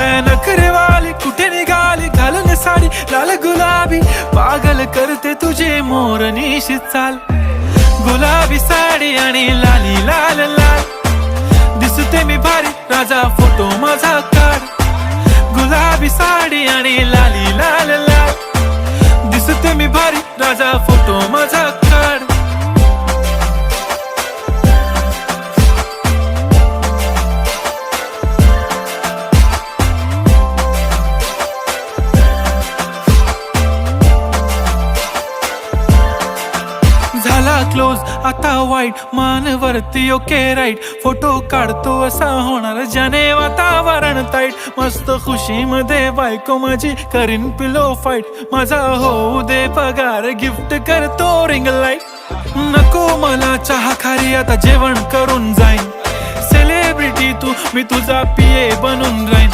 नखरेवाली कुठे निघाली घालून साडी लाल गुलाबी पागल करते तुझे मोरनीशी चाल गुलाबी साडी आणि लाली लाल लाल दिसते मी भारी राजा फोटो माझा काढ गुलाबी साडी आणि लाली लाल लाल दिसते मी भारी राजा फोटो माझा काढ झाला क्लोज आता वाईट मानवरती ओके राईट फोटो काढतो असा होणार ज्याने वातावरण ताईट मस्त खुशी मध्ये बायको माझी करीन पिलो फाईट माझा होऊ दे पगार गिफ्ट करतो रिंग लाईट नको मला चहा खारी आता जेवण करून जाईन सेलिब्रिटी तू मी तुझा पिये बनून राहीन